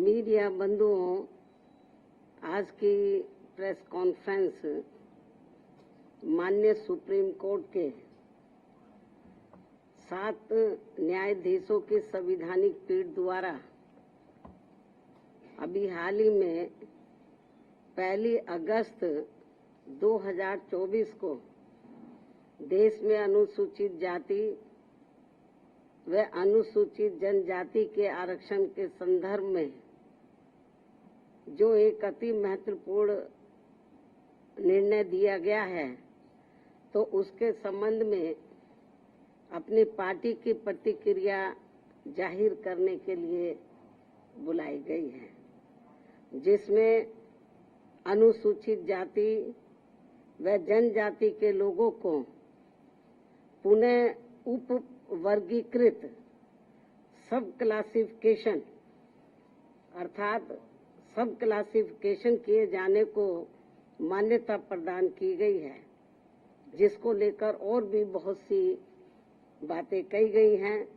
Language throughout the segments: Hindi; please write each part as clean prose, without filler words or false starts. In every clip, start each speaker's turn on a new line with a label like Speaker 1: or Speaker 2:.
Speaker 1: मीडिया बंधुओं, आज की प्रेस कॉन्फ्रेंस माननीय सुप्रीम कोर्ट के 7 न्यायाधीशों की संवैधानिक पीठ द्वारा अभी हाल ही में 1 अगस्त 2024 को देश में अनुसूचित जाति व अनुसूचित जनजाति के आरक्षण के संदर्भ में जो एक अति महत्वपूर्ण निर्णय दिया गया है, तो उसके संबंध में अपनी पार्टी की प्रतिक्रिया जाहिर करने के लिए बुलाई गई है, जिसमें अनुसूचित जाति व जनजाति के लोगों को पुनः उप वर्गीकृत सब क्लासिफिकेशन अर्थात सब क्लासिफिकेशन किए जाने को मान्यता प्रदान की गई है, जिसको लेकर और भी बहुत सी बातें कही गई हैं।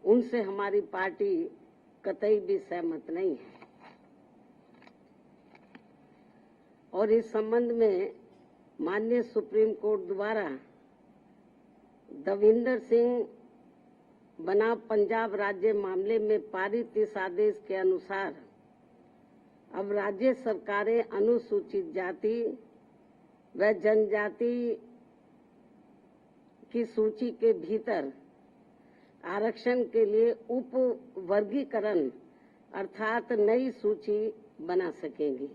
Speaker 1: उनसे हमारी पार्टी कतई भी सहमत नहीं है और इस संबंध में माननीय सुप्रीम कोर्ट द्वारा दविंदर सिंह बनाम पंजाब राज्य मामले में पारित इस आदेश के अनुसार अब राज्य सरकारें अनुसूचित जाति व जनजाति की सूची के भीतर आरक्षण के लिए उप वर्गीकरण अर्थात नई सूची बना सकेंगी,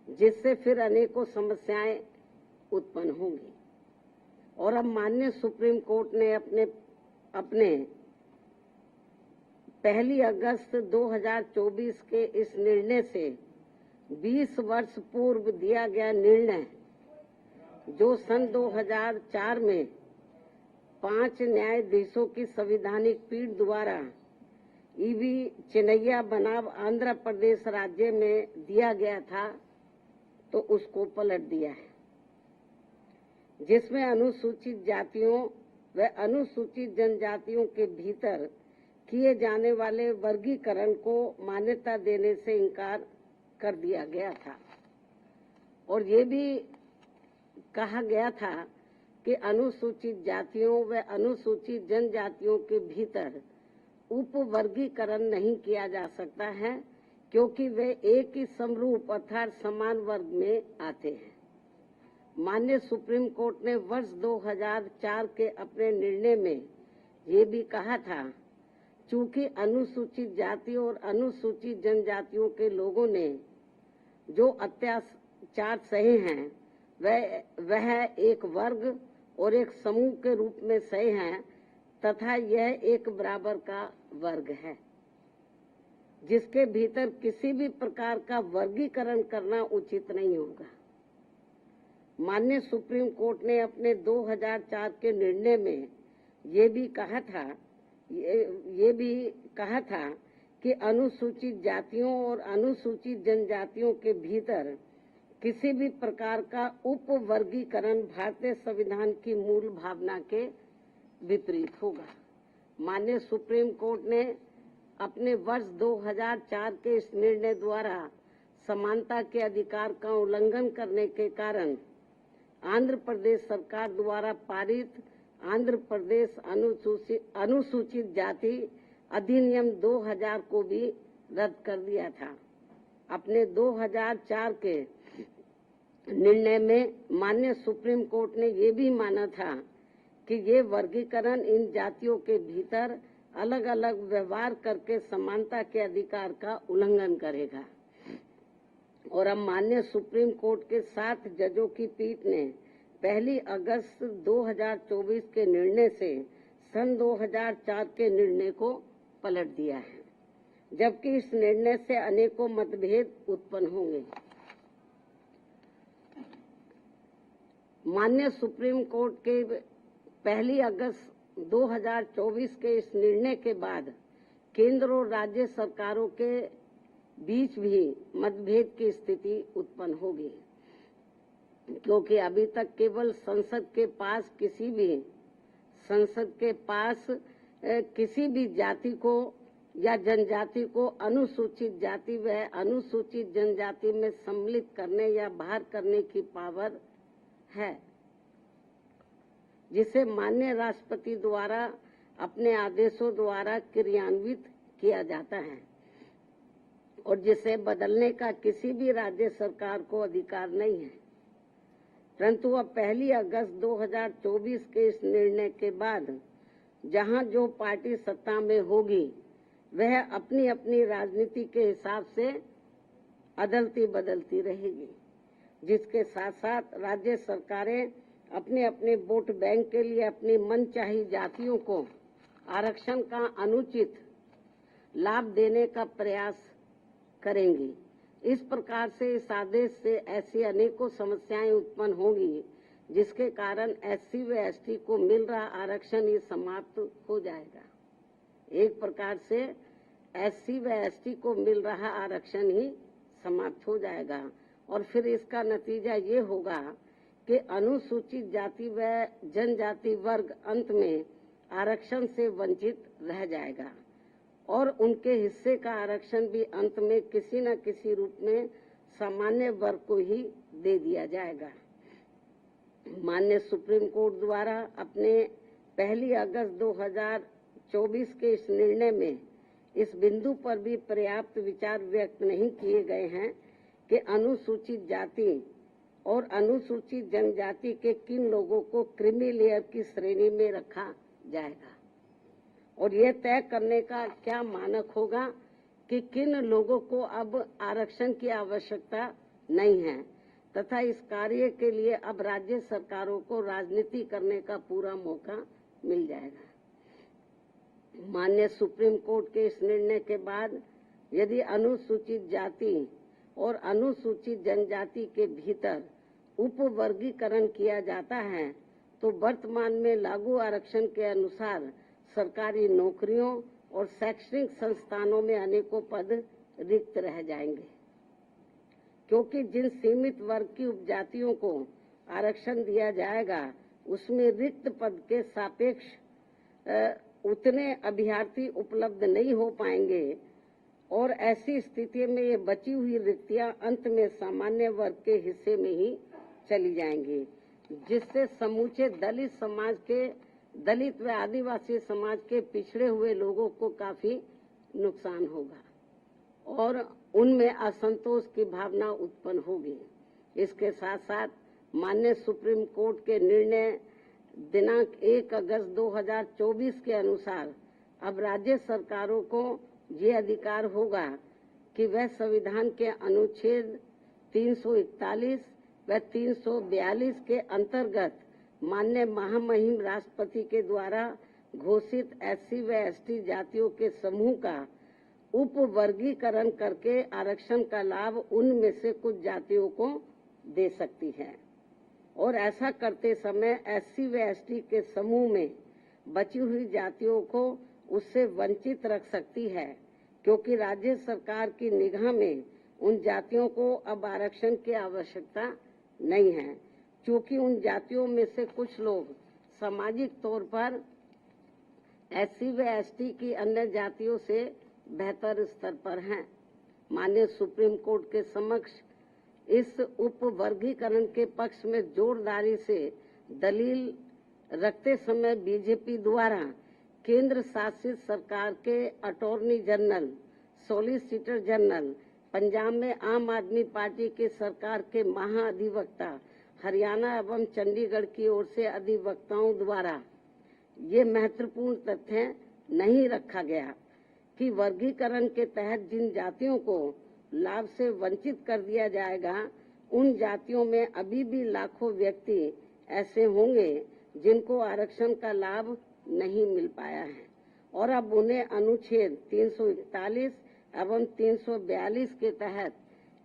Speaker 1: जिससे फिर अनेकों समस्याएं उत्पन्न होंगी। और अब माननीय सुप्रीम कोर्ट ने अपने 1 अगस्त 2024 के इस निर्णय से 20 वर्ष पूर्व दिया गया निर्णय, जो सन 2004 में 5 न्यायाधीशों की संवैधानिक पीठ द्वारा ईवी चिन्नैया बनाम आंध्र प्रदेश राज्य में दिया गया था, तो उसको पलट दिया है, जिसमें अनुसूचित जातियों व अनुसूचित जनजातियों के भीतर किए जाने वाले वर्गीकरण को मान्यता देने से इनकार कर दिया गया था। और ये भी कहा गया था कि अनुसूचित जातियों व अनुसूचित जनजातियों के भीतर उप वर्गीकरण नहीं किया जा सकता है, क्योंकि वे एक ही समरूप अर्थात समान वर्ग में आते हैं। माननीय सुप्रीम कोर्ट ने वर्ष 2004 के अपने निर्णय में ये भी कहा था, चूंकि अनुसूचित जाति और अनुसूचित जनजातियों के लोगों ने जो अत्याचार सहे हैं वह एक वर्ग और एक समूह के रूप में सहे हैं, तथा यह एक बराबर का वर्ग है, जिसके भीतर किसी भी प्रकार का वर्गीकरण करना उचित नहीं होगा। माननीय सुप्रीम कोर्ट ने अपने 2004 के निर्णय में ये भी कहा था कि अनुसूचित जातियों और अनुसूचित जनजातियों के भीतर किसी भी प्रकार का उप वर्गीकरण भारतीय संविधान की मूल भावना के विपरीत होगा। माननीय सुप्रीम कोर्ट ने अपने वर्ष 2004 के इस निर्णय द्वारा समानता के अधिकार का उल्लंघन करने के कारण आंध्र प्रदेश सरकार द्वारा पारित आंध्र प्रदेश अनुसूचित जाति अधिनियम 2000 को भी रद्द कर दिया था। अपने 2004 के निर्णय में माननीय सुप्रीम कोर्ट ने ये भी माना था कि ये वर्गीकरण इन जातियों के भीतर अलग अलग व्यवहार करके समानता के अधिकार का उल्लंघन करेगा। और अब माननीय सुप्रीम कोर्ट के 7 जजों की पीठ ने 1 अगस्त 2024 के निर्णय से सन 2004 के निर्णय को पलट दिया है, जबकि इस निर्णय से अनेकों मतभेद उत्पन्न होंगे। माननीय सुप्रीम कोर्ट के 1 अगस्त 2024 के इस निर्णय के बाद केंद्र और राज्य सरकारों के बीच भी मतभेद की स्थिति उत्पन्न होगी, क्योंकि अभी तक केवल संसद के पास किसी भी जाति को या जनजाति को अनुसूचित जाति व अनुसूचित जनजाति में सम्मिलित करने या बाहर करने की पावर है, जिसे माननीय राष्ट्रपति द्वारा अपने आदेशों द्वारा क्रियान्वित किया जाता है और जिसे बदलने का किसी भी राज्य सरकार को अधिकार नहीं है। परंतु अब 1 अगस्त 2024 के इस निर्णय के बाद जहां जो पार्टी सत्ता में होगी वह अपनी अपनी राजनीति के हिसाब से अदलती बदलती रहेगी, जिसके साथ साथ राज्य सरकारें अपने अपने वोट बैंक के लिए अपनी मनचाही जातियों को आरक्षण का अनुचित लाभ देने का प्रयास करेंगी। इस प्रकार से इस आदेश से ऐसी अनेकों समस्याएं उत्पन्न होंगी, जिसके कारण SC व ST को मिल रहा आरक्षण ही समाप्त हो जाएगा। एक प्रकार से SC व ST को मिल रहा आरक्षण ही समाप्त हो जाएगा और फिर इसका नतीजा ये होगा कि अनुसूचित जाति व जनजाति वर्ग अंत में आरक्षण से वंचित रह जाएगा और उनके हिस्से का आरक्षण भी अंत में किसी न किसी रूप में सामान्य वर्ग को ही दे दिया जाएगा। माननीय सुप्रीम कोर्ट द्वारा अपने 1 अगस्त 2024 के इस निर्णय में इस बिंदु पर भी पर्याप्त विचार व्यक्त नहीं किए गए हैं कि अनुसूचित जाति और अनुसूचित जनजाति के किन लोगों को क्रीमी लेयर की श्रेणी में रखा जाएगा और यह तय करने का क्या मानक होगा कि किन लोगों को अब आरक्षण की आवश्यकता नहीं है तथा इस कार्य के लिए अब राज्य सरकारों को राजनीति करने का पूरा मौका मिल जाएगा। माननीय सुप्रीम कोर्ट के इस निर्णय के बाद यदि अनुसूचित जाति और अनुसूचित जनजाति के भीतर उपवर्गीकरण किया जाता है तो वर्तमान में लागू आरक्षण के अनुसार सरकारी नौकरियों और शैक्षणिक संस्थानों में अनेकों पद रिक्त रह जाएंगे, क्योंकि जिन सीमित वर्ग की उपजातियों को आरक्षण दिया जाएगा उसमें रिक्त पद के सापेक्ष उतने अभ्यर्थी उपलब्ध नहीं हो पाएंगे और ऐसी स्थिति में ये बची हुई रिक्तियां अंत में सामान्य वर्ग के हिस्से में ही चली जाएंगी, जिससे समूचे दलित समाज के दलित व आदिवासी समाज के पिछड़े हुए लोगों को काफी नुकसान होगा और उनमें असंतोष की भावना उत्पन्न होगी। इसके साथ साथ माननीय सुप्रीम कोर्ट के निर्णय दिनांक 1 अगस्त 2024 के अनुसार अब राज्य सरकारों को ये अधिकार होगा कि वह संविधान के अनुच्छेद 341 व 342 के अंतर्गत माननीय महामहिम राष्ट्रपति के द्वारा घोषित SC व ST जातियों के समूह का उपवर्गीकरण करके आरक्षण का लाभ उनमें से कुछ जातियों को दे सकती है और ऐसा करते समय SC व ST के समूह में बची हुई जातियों को उससे वंचित रख सकती है, क्योंकि राज्य सरकार की निगाह में उन जातियों को अब आरक्षण की आवश्यकता नहीं है, क्योंकि उन जातियों में से कुछ लोग सामाजिक तौर पर SC व ST की अन्य जातियों से बेहतर स्तर पर हैं। माननीय सुप्रीम कोर्ट के समक्ष इस उपवर्गीकरण के पक्ष में जोरदारी से दलील रखते समय बीजेपी द्वारा केंद्र शासित सरकार के attorney general, solicitor general, Punjab में आम आदमी पार्टी की सरकार के महाअधिवक्ता, हरियाणा एवं चंडीगढ़ की ओर से अधिवक्ताओं द्वारा ये महत्वपूर्ण तथ्य नहीं रखा गया कि वर्गीकरण के तहत जिन जातियों को लाभ से वंचित कर दिया जाएगा उन जातियों में अभी भी लाखों व्यक्ति ऐसे होंगे जिनको आरक्षण का लाभ नहीं मिल पाया है और अब उन्हें अनुच्छेद 341 एवं 342 के तहत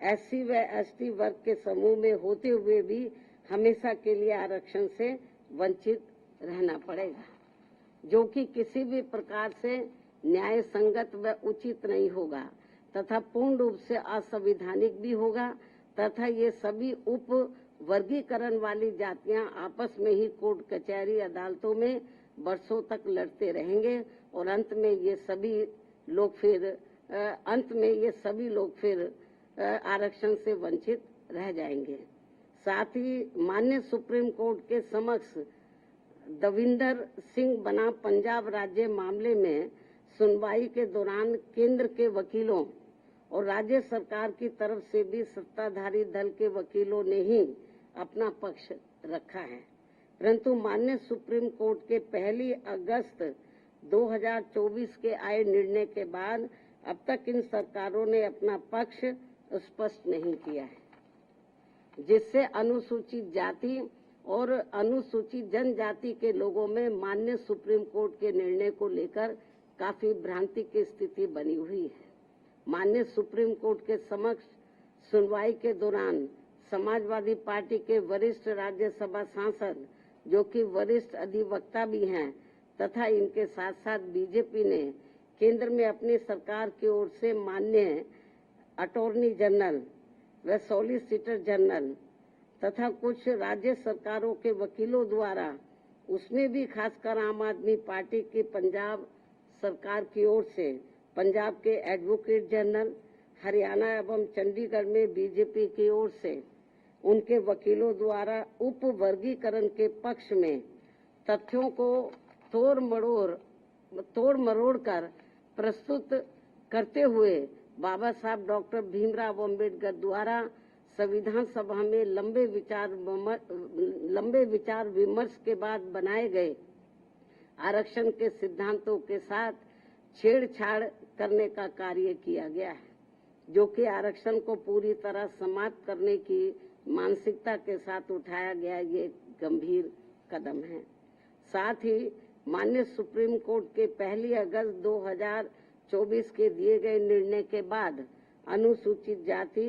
Speaker 1: SC व ST वर्ग के समूह में होते हुए भी हमेशा के लिए आरक्षण से वंचित रहना पड़ेगा, जो कि किसी भी प्रकार से न्याय संगत व उचित नहीं होगा तथा पूर्ण रूप से असंवैधानिक भी होगा तथा ये सभी उप वर्गीकरण वाली जातियां आपस में ही कोर्ट कचहरी अदालतों में वर्षों तक लड़ते रहेंगे और अंत में ये सभी लोग फिर अंत में ये सभी लोग फिर आरक्षण से वंचित रह जाएंगे। साथ ही माननीय सुप्रीम कोर्ट के समक्ष दविंदर सिंह बनाम पंजाब राज्य मामले में सुनवाई के दौरान केंद्र के वकीलों और राज्य सरकार की तरफ से भी सत्ताधारी दल के वकीलों ने ही अपना पक्ष रखा है, परंतु माननीय सुप्रीम कोर्ट के 1 अगस्त 2024 के आए निर्णय के बाद अब तक इन सरकारों ने अपना पक्ष स्पष्ट नहीं किया है, जिससे अनुसूचित जाति और अनुसूचित जनजाति के लोगों में माननीय सुप्रीम कोर्ट के निर्णय को लेकर काफी भ्रांति की स्थिति बनी हुई है। माननीय सुप्रीम कोर्ट के समक्ष सुनवाई के दौरान समाजवादी पार्टी के वरिष्ठ राज्यसभा सांसद, जो कि वरिष्ठ अधिवक्ता भी हैं, तथा इनके साथ साथ बीजेपी ने केंद्र में अपनी सरकार की ओर से माननीय अटॉर्नी जनरल व सॉलिसिटर जनरल तथा कुछ राज्य सरकारों के वकीलों द्वारा, उसमें भी खासकर आम आदमी पार्टी की पंजाब सरकार की ओर से पंजाब के एडवोकेट जनरल, हरियाणा एवं चंडीगढ़ में बीजेपी की ओर से उनके वकीलों द्वारा उप वर्गीकरण के पक्ष में तथ्यों को तोड़ मरोड़ कर प्रस्तुत करते हुए बाबा साहब डॉक्टर भीमराव अम्बेडकर द्वारा संविधान सभा में लंबे विचार विमर्श के बाद बनाए गए आरक्षण के सिद्धांतों के साथ छेड़छाड़ करने का कार्य किया गया है, जो कि आरक्षण को पूरी तरह समाप्त करने की मानसिकता के साथ उठाया गया ये गंभीर कदम है। साथ ही माननीय सुप्रीम कोर्ट के 1 अगस्त 2024 के दिए गए निर्णय के बाद अनुसूचित जाति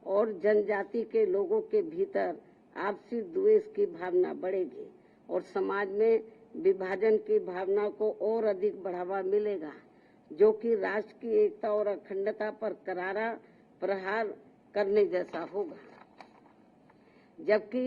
Speaker 1: और जनजाति के लोगों के भीतर आपसी द्वेष की भावना बढ़ेगी और समाज में विभाजन की भावना को और अधिक बढ़ावा मिलेगा, जो कि राष्ट्र की एकता और अखंडता पर करारा प्रहार करने जैसा होगा। जबकि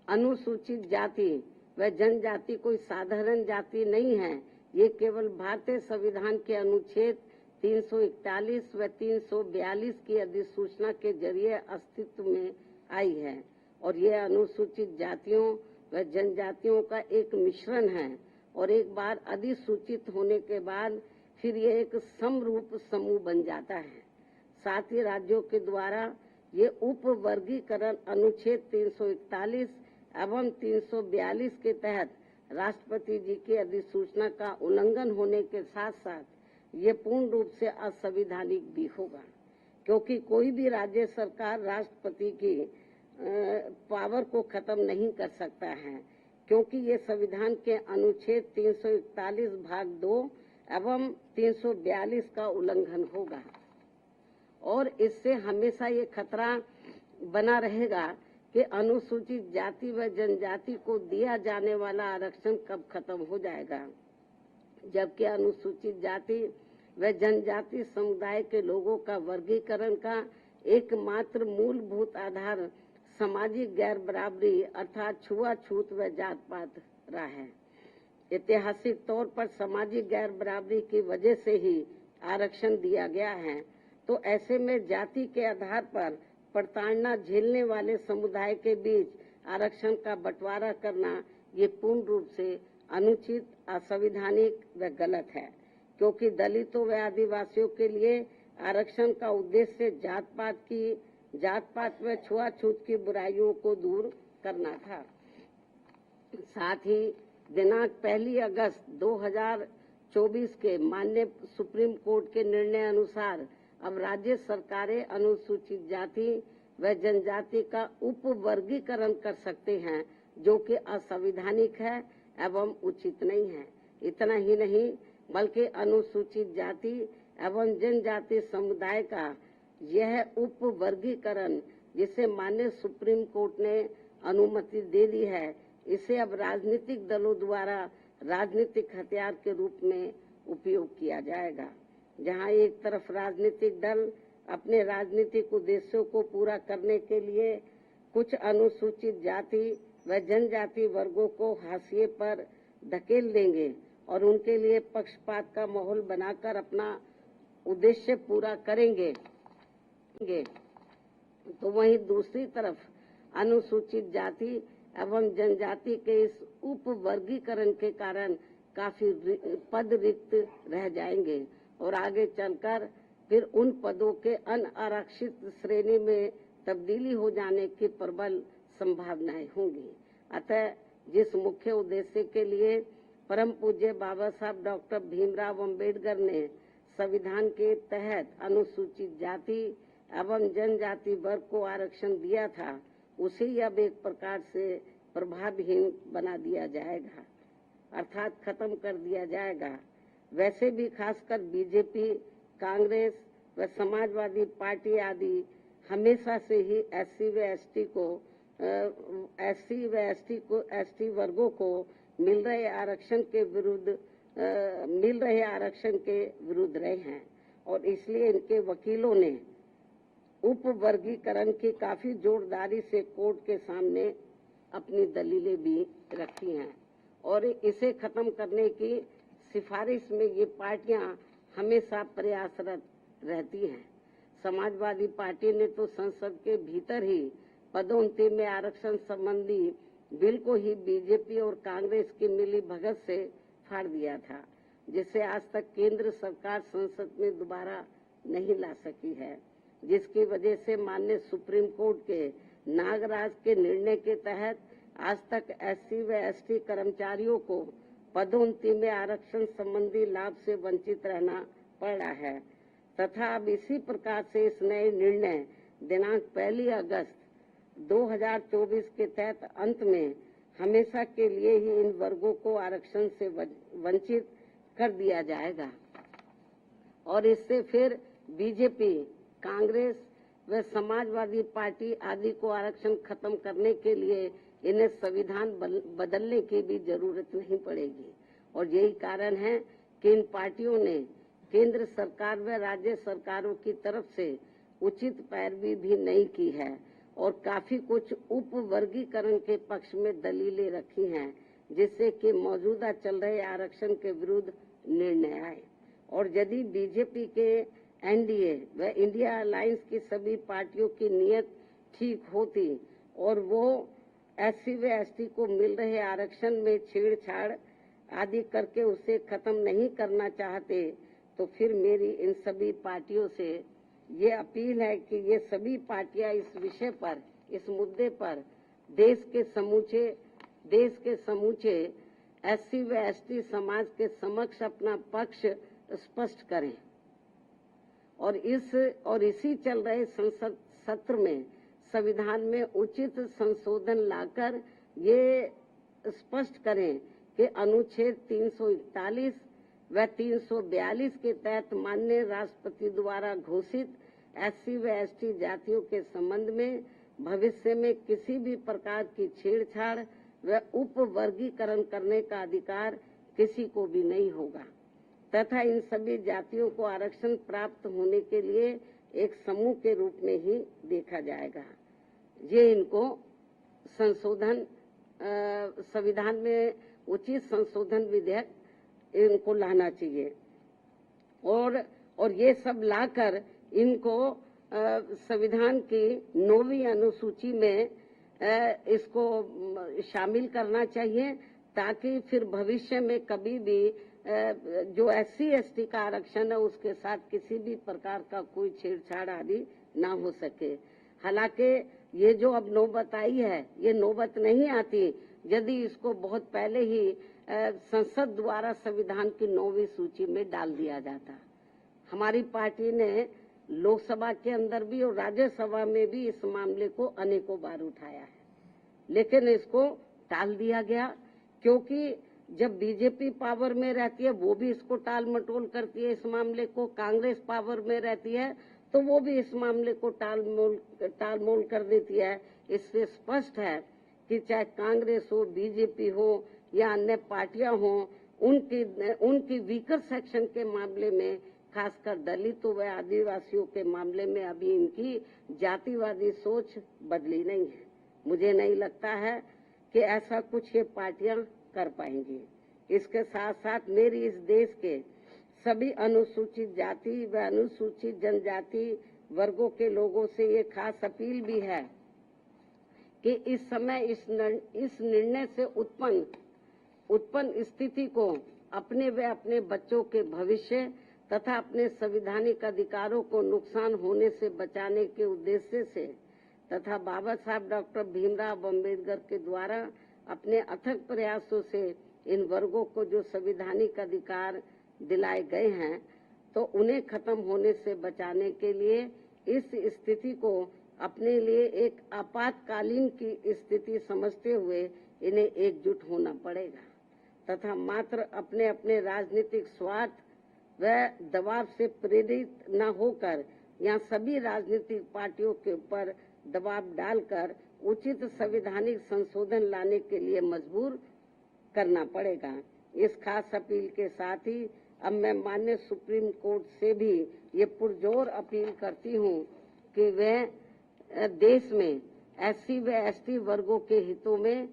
Speaker 1: अनुसूचित जाति व जनजाति कोई साधारण जाति नहीं है, ये केवल भारतीय संविधान के अनुच्छेद 341 व 342 की अधिसूचना के जरिए अस्तित्व में आई है और यह अनुसूचित जातियों व जनजातियों का एक मिश्रण है और एक बार अधिसूचित होने के बाद फिर यह एक समरूप समूह बन जाता है। साथ ही राज्यों के द्वारा ये उप वर्गीकरण अनुच्छेद 341 एवं 342 के तहत राष्ट्रपति जी की अधिसूचना का उल्लंघन होने के साथ साथ ये पूर्ण रूप से असंवैधानिक भी होगा, क्योंकि कोई भी राज्य सरकार राष्ट्रपति की पावर को खत्म नहीं कर सकता है, क्योंकि ये संविधान के अनुच्छेद 341 भाग 2 एवं 342 का उल्लंघन होगा और इससे हमेशा ये खतरा बना रहेगा कि अनुसूचित जाति व जनजाति को दिया जाने वाला आरक्षण कब खत्म हो जाएगा, जबकि अनुसूचित जाति व जनजाति समुदाय के लोगों का वर्गीकरण का एकमात्र मूलभूत आधार सामाजिक गैर बराबरी अर्थात छुआछूत व जात पात रहा है। ऐतिहासिक तौर पर सामाजिक गैर बराबरी की वजह से ही आरक्षण दिया गया है, तो ऐसे में जाति के आधार पर प्रताड़ना झेलने वाले समुदाय के बीच आरक्षण का बंटवारा करना ये पूर्ण रूप से अनुचित, असंवैधानिक व गलत है, क्योंकि दलितों व आदिवासियों के लिए आरक्षण का उद्देश्य जात पात व छुआछूत की बुराइयों को दूर करना था। साथ ही दिनांक 1 अगस्त 2024 के माननीय सुप्रीम कोर्ट के निर्णय अनुसार अब राज्य सरकारें अनुसूचित जाति व जनजाति का उप वर्गीकरण कर सकते हैं, जो कि असंवैधानिक है एवं उचित नहीं है। इतना ही नहीं बल्कि अनुसूचित जाति एवं जनजाति समुदाय का यह उप वर्गीकरण जिसे माननीय सुप्रीम कोर्ट ने अनुमति दे दी है, इसे अब राजनीतिक दलों द्वारा राजनीतिक हथियार के रूप में उपयोग किया जाएगा। जहां एक तरफ राजनीतिक दल अपने राजनीतिक उद्देश्यों को पूरा करने के लिए कुछ अनुसूचित जाति व जनजाति वर्गों को हाशिए पर धकेल देंगे और उनके लिए पक्षपात का माहौल बनाकर अपना उद्देश्य पूरा करेंगे, तो वहीं दूसरी तरफ अनुसूचित जाति एवं जनजाति के इस उप वर्गीकरण के कारण काफी पद रिक्त रह जाएंगे और आगे चलकर फिर उन पदों के अनारक्षित श्रेणी में तब्दीली हो जाने की प्रबल संभावनाएं होंगी। अतः जिस मुख्य उद्देश्य के लिए परम पूज्य बाबा साहब डॉक्टर भीमराव अंबेडकर ने संविधान के तहत अनुसूचित जाति एवं जनजाति वर्ग को आरक्षण दिया था, उसे अब एक प्रकार से प्रभावहीन बना दिया जाएगा, अर्थात खत्म कर दिया जाएगा। वैसे भी खासकर बीजेपी, कांग्रेस व समाजवादी पार्टी आदि हमेशा से ही एसटी वर्गों को मिल रहे आरक्षण के विरुद्ध रहे हैं और इसलिए इनके वकीलों ने उप वर्गीकरण की काफी जोरदारी से कोर्ट के सामने अपनी दलीलें भी रखी हैं और इसे खत्म करने की सिफारिश में ये पार्टियां हमेशा प्रयासरत रहती हैं। समाजवादी पार्टी ने तो संसद के भीतर ही पदोन्नति में आरक्षण संबंधी बिल को ही बीजेपी और कांग्रेस की मिली भगत से फाड़ दिया था, जिसे आज तक केंद्र सरकार संसद में दोबारा नहीं ला सकी है, जिसकी वजह से माननीय सुप्रीम कोर्ट के नागराज के निर्णय के तहत आज तक एससी व एसटी कर्मचारियों को पदोन्नति में आरक्षण संबंधी लाभ से वंचित रहना पड़ रहा है तथा अब इसी प्रकार से इस नए निर्णय दिनांक 1 अगस्त 2024 के तहत अंत में हमेशा के लिए ही इन वर्गों को आरक्षण से वंचित कर दिया जाएगा और इससे फिर बीजेपी, कांग्रेस व समाजवादी पार्टी आदि को आरक्षण खत्म करने के लिए इन्हें संविधान बदलने की भी जरूरत नहीं पड़ेगी। और यही कारण है कि इन पार्टियों ने केंद्र सरकार व राज्य सरकारों की तरफ से उचित पैरवी भी नहीं की है और काफी कुछ उप वर्गीकरण के पक्ष में दलीलें रखी हैं, जिससे कि मौजूदा चल रहे आरक्षण के विरुद्ध निर्णय आए। और यदि बीजेपी के एनडीए व इंडिया अलायंस की सभी पार्टियों की नीयत ठीक होती और वो एससी व एसटी को मिल रहे आरक्षण में छेड़छाड़ आदि करके उसे खत्म नहीं करना चाहते, तो फिर मेरी इन सभी पार्टियों से ये अपील है कि ये सभी पार्टियां इस विषय पर, इस मुद्दे पर देश के समूचे एससी व एसटी समाज के समक्ष अपना पक्ष स्पष्ट करें और इसी चल रहे संसद सत्र में संविधान में उचित संशोधन लाकर ये स्पष्ट करें कि अनुच्छेद 341 व 342 के तहत माननीय राष्ट्रपति द्वारा घोषित एससी व एसटी जातियों के संबंध में भविष्य में किसी भी प्रकार की छेड़छाड़ व उप वर्गीकरण करने का अधिकार किसी को भी नहीं होगा तथा इन सभी जातियों को आरक्षण प्राप्त होने के लिए एक समूह के रूप में ही देखा जाएगा। ये इनको संशोधन संविधान में उचित संशोधन विधेयक इनको लाना चाहिए और ये सब लाकर इनको संविधान की 9वीं अनुसूची में इसको शामिल करना चाहिए ताकि फिर भविष्य में कभी भी जो एससी एसटी का आरक्षण है उसके साथ किसी भी प्रकार का कोई छेड़छाड़ आदि ना हो सके। हालांकि ये जो अब नौबत आई है, ये नौबत नहीं आती यदि इसको बहुत पहले ही संसद द्वारा संविधान की 9वीं सूची में डाल दिया जाता। हमारी पार्टी ने लोकसभा के अंदर भी और राज्यसभा में भी इस मामले को अनेकों बार उठाया है, लेकिन इसको टाल दिया गया क्योंकि जब बीजेपी पावर में रहती है वो भी इसको टाल मटोल करती है, इस मामले को कांग्रेस पावर में रहती है तो वो भी इस मामले को टाल मोल कर देती है। इससे स्पष्ट है कि चाहे कांग्रेस हो, बीजेपी हो या अन्य पार्टियां हो, उनकी वीकर सेक्शन के मामले में, खासकर दलितों व आदिवासियों के मामले में अभी इनकी जातिवादी सोच बदली नहीं है। मुझे नहीं लगता है कि ऐसा कुछ ये पार्टियां कर पाएंगी। इसके साथ साथ मेरी इस देश के सभी अनुसूचित जाति व अनुसूचित जनजाति वर्गों के लोगों से ये खास अपील भी है कि इस समय इस निर्णय से उत्पन्न स्थिति को अपने व अपने बच्चों के भविष्य तथा अपने संवैधानिक अधिकारों को नुकसान होने से बचाने के उद्देश्य से तथा बाबा साहब डॉक्टर भीमराव अम्बेडकर के द्वारा अपने अथक प्रयासों से इन वर्गों को जो संवैधानिक अधिकार दिलाए गए हैं, तो उन्हें खत्म होने से बचाने के लिए इस स्थिति को अपने लिए एक आपातकालीन की स्थिति समझते हुए इन्हें एकजुट होना पड़ेगा तथा मात्र अपने अपने राजनीतिक स्वार्थ व दबाव से प्रेरित न होकर यहाँ सभी राजनीतिक पार्टियों के ऊपर दबाव डालकर उचित संवैधानिक संशोधन लाने के लिए मजबूर करना पड़ेगा। इस खास अपील के साथ ही अब मैं माननीय सुप्रीम कोर्ट से भी ये पुरजोर अपील करती हूँ कि वह देश में SC व ST वर्गों के हितों में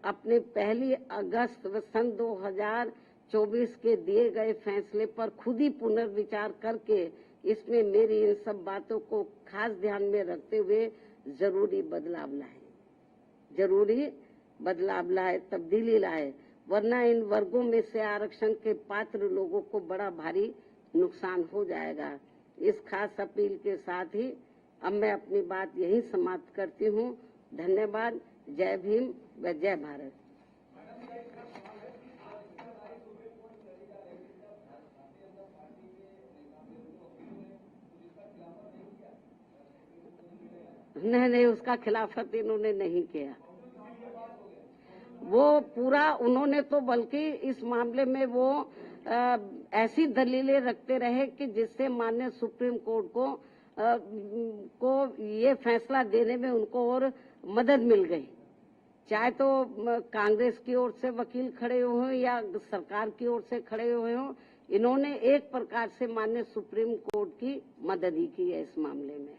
Speaker 1: अपने 1 अगस्त सन 2024 के दिए गए फैसले पर खुद ही पुनर्विचार करके इसमें मेरी इन सब बातों को खास ध्यान में रखते हुए जरूरी बदलाव लाए, तब्दीली लाए, वरना इन वर्गों में से आरक्षण के पात्र लोगों को बड़ा भारी नुकसान हो जाएगा। इस खास अपील के साथ ही अब मैं अपनी बात यही समाप्त करती हूँ। धन्यवाद। जय भीम व जय भारत। नहीं, उसका खिलाफत इन्होंने नहीं किया। वो पूरा उन्होंने तो बल्कि इस मामले में वो ऐसी दलीलें रखते रहे कि जिससे माननीय सुप्रीम कोर्ट को ये फैसला देने में उनको और मदद मिल गई। चाहे तो कांग्रेस की ओर से वकील खड़े हुए या सरकार की ओर से खड़े हुए हों, इन्होंने एक प्रकार से माननीय सुप्रीम कोर्ट की मदद ही की है इस मामले में।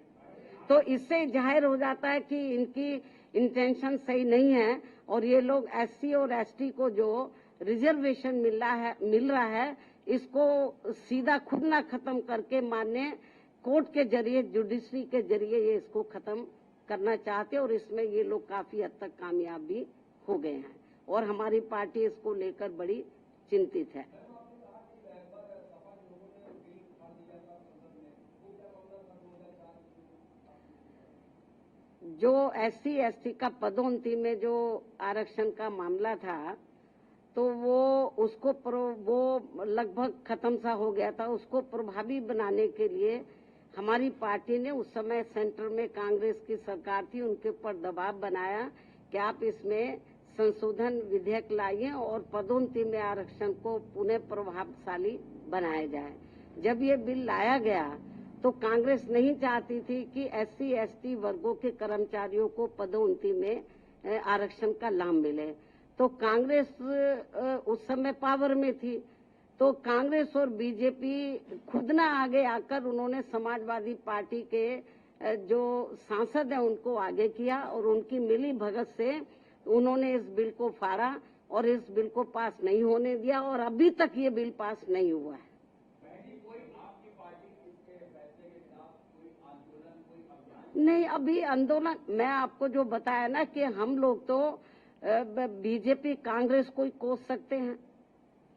Speaker 1: तो इससे जाहिर हो जाता है कि इनकी इंटेंशन सही नहीं है और ये लोग SC और ST को जो रिजर्वेशन मिल रहा है इसको सीधा खुद ना खत्म करके माननीय कोर्ट के जरिए, जुडिशरी के जरिए ये इसको खत्म करना चाहते और इसमें ये लोग काफी हद तक कामयाब भी हो गए हैं और हमारी पार्टी इसको लेकर बड़ी चिंतित है। जो SC ST का पदोन्नति में जो आरक्षण का मामला था तो वो लगभग खत्म सा हो गया था। उसको प्रभावी बनाने के लिए हमारी पार्टी ने उस समय सेंटर में कांग्रेस की सरकार थी, उनके ऊपर दबाव बनाया कि आप इसमें संशोधन विधेयक लाइए और पदोन्नति में आरक्षण को पुनः प्रभावशाली बनाया जाए। जब ये बिल लाया गया तो कांग्रेस नहीं चाहती थी कि SC ST वर्गों के कर्मचारियों को पदोन्नति में आरक्षण का लाभ मिले। तो कांग्रेस उस समय पावर में थी, तो कांग्रेस और बीजेपी खुद ना आगे आकर उन्होंने समाजवादी पार्टी के जो सांसद हैं उनको आगे किया और उनकी मिली भगत से उन्होंने इस बिल को फाड़ा और इस बिल को पास नहीं होने दिया और अभी तक ये बिल पास नहीं हुआ है। नहीं, अभी आंदोलन मैं आपको जो बताया ना कि हम लोग तो बीजेपी कांग्रेस को ही कोस सकते हैं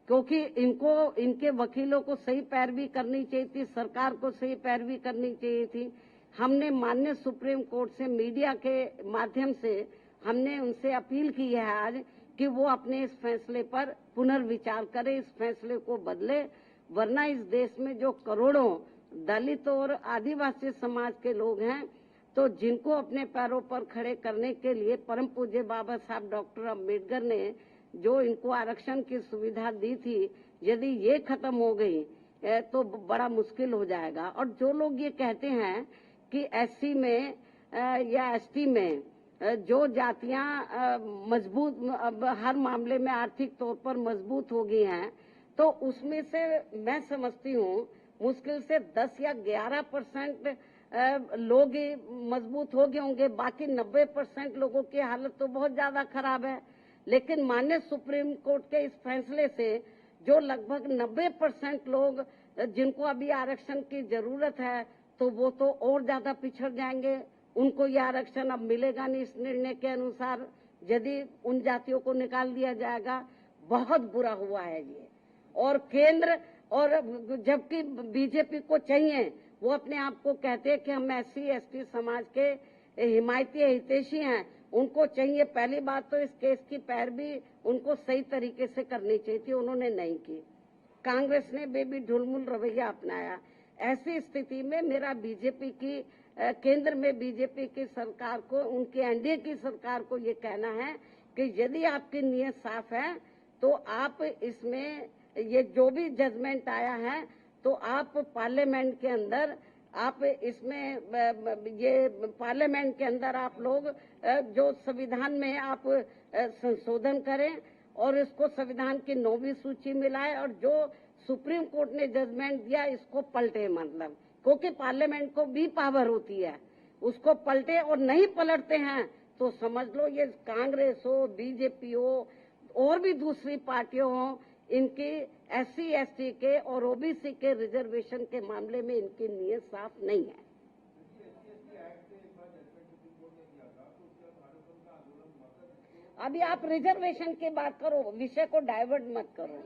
Speaker 1: क्योंकि इनके वकीलों को सही पैरवी करनी चाहिए थी, सरकार को सही पैरवी करनी चाहिए थी। हमने माननीय सुप्रीम कोर्ट से मीडिया के माध्यम से हमने उनसे अपील की है आज कि वो अपने इस फैसले पर पुनर्विचार करें, इस फैसले को बदले, वरना इस देश में जो करोड़ों दलित और आदिवासी समाज के लोग हैं तो जिनको अपने पैरों पर खड़े करने के लिए परम पूज्य बाबा साहब डॉक्टर अम्बेडकर ने जो इनको आरक्षण की सुविधा दी थी, यदि ये खत्म हो गई तो बड़ा मुश्किल हो जाएगा। और जो लोग ये कहते हैं कि SC में या ST में जो जातियां मजबूत हर मामले में आर्थिक तौर पर मजबूत हो गई हैं, तो उसमें से मैं समझती हूँ मुश्किल से 10 या 11% लोग मजबूत हो गए होंगे, बाकी 90% लोगों की हालत तो बहुत ज्यादा खराब है। लेकिन माननीय सुप्रीम कोर्ट के इस फैसले से जो लगभग 90% लोग जिनको अभी आरक्षण की जरूरत है, तो वो तो और ज्यादा पिछड़ जाएंगे। उनको ये आरक्षण अब मिलेगा नहीं इस निर्णय के अनुसार, यदि उन जातियों को निकाल दिया जाएगा। बहुत बुरा हुआ है ये। और केंद्र, और जबकि बीजेपी को चाहिए, वो अपने आप को कहते हैं कि हम SC ST समाज के हिमायती हितैषी हैं, उनको चाहिए पहली बात तो इस केस की पैरवी उनको सही तरीके से करनी चाहिए थी, उन्होंने नहीं की। कांग्रेस ने बेबी ढुलमुल रवैया अपनाया। ऐसी स्थिति में मेरा बीजेपी की केंद्र में बीजेपी की सरकार को, उनकी NDA की सरकार को ये कहना है कि यदि आपकी नीयत साफ है तो आप इसमें ये जो भी जजमेंट आया है तो आप पार्लियामेंट के अंदर, आप इसमें ये पार्लियामेंट के अंदर आप लोग जो संविधान में आप संशोधन करें और इसको संविधान की 9वीं सूची में लाए, और जो सुप्रीम कोर्ट ने जजमेंट दिया इसको पलटे, मतलब क्योंकि पार्लियामेंट को भी पावर होती है, उसको पलटे। और नहीं पलटते हैं तो समझ लो ये कांग्रेस हो, बीजेपी हो और भी दूसरी पार्टियां हो, इनकी SC ST के और OBC के रिजर्वेशन के मामले में इनकी नीयत साफ नहीं है। अभी आप रिजर्वेशन की बात करो, विषय को डाइवर्ट मत करो।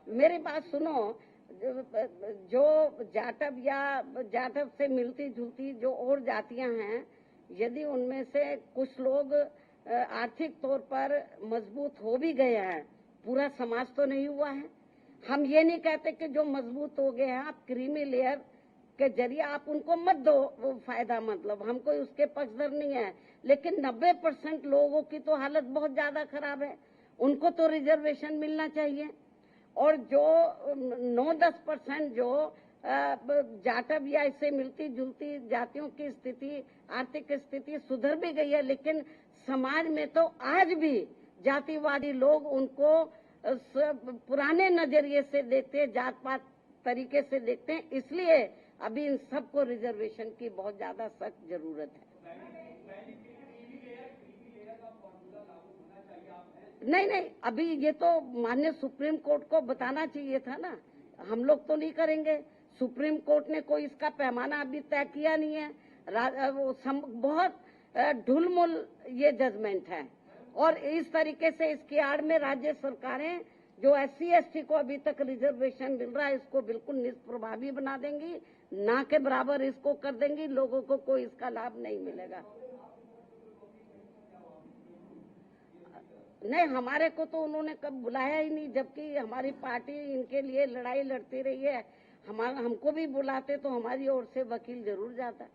Speaker 1: मेरी बात सुनो, जो जाटव या जाटव से मिलती जुलती जो और जातियां हैं, यदि उनमें से कुछ लोग आर्थिक तौर पर मजबूत हो भी गए हैं, पूरा समाज तो नहीं हुआ है। हम ये नहीं कहते कि जो मजबूत हो गए हैं आप क्रीमी लेयर के जरिए आप उनको मत दो वो फायदा, मतलब हम कोई उसके पक्षधर नहीं है, लेकिन 90% लोगों की तो हालत बहुत ज्यादा खराब है, उनको तो रिजर्वेशन मिलना चाहिए। और जो 9-10% जो जाटव या इससे मिलती जुलती जातियों की स्थिति, आर्थिक स्थिति सुधर भी गई है, लेकिन समाज में तो आज भी जातिवादी लोग उनको पुराने नजरिए से देखते हैं, जात पात तरीके से देखते हैं। इसलिए अभी इन सबको रिजर्वेशन की बहुत ज्यादा सख्त जरूरत है। नहीं, अभी ये तो माननीय सुप्रीम कोर्ट को बताना चाहिए था ना, हम लोग तो नहीं करेंगे। सुप्रीम कोर्ट ने कोई इसका पैमाना अभी तय किया नहीं है। बहुत ढुलमुल ये जजमेंट है, और इस तरीके से इसकी आड़ में राज्य सरकारें जो SC ST को अभी तक रिजर्वेशन मिल रहा है इसको बिल्कुल निष्प्रभावी बना देंगी, ना के बराबर इसको कर देंगी, लोगों को कोई इसका लाभ नहीं मिलेगा। नहीं, हमारे को तो उन्होंने कब बुलाया ही नहीं, जबकि हमारी पार्टी इनके लिए लड़ाई लड़ती रही है। हमको भी बुलाते तो हमारी ओर से वकील जरूर जाता।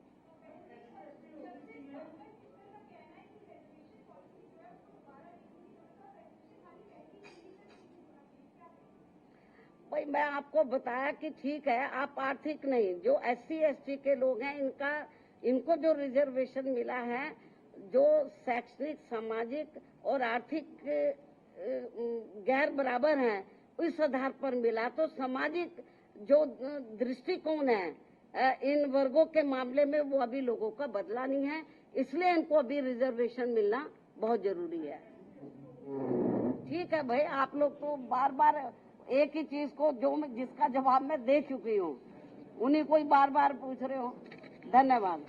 Speaker 1: भाई मैं आपको बताया कि ठीक है, आप आर्थिक नहीं, जो SC ST के लोग हैं इनको जो रिजर्वेशन मिला है, जो शैक्षणिक, सामाजिक और आर्थिक गैर बराबर हैं, इस आधार पर मिला। तो सामाजिक जो दृष्टिकोण है इन वर्गों के मामले में वो अभी लोगों का बदला नहीं है, इसलिए इनको अभी रिजर्वेशन मिलना बहुत जरूरी है। ठीक है भाई, आप लोग तो बार बार एक ही चीज को जिसका जवाब मैं दे चुकी हूँ, उन्हीं को ही बार बार पूछ रहे हो। धन्यवाद।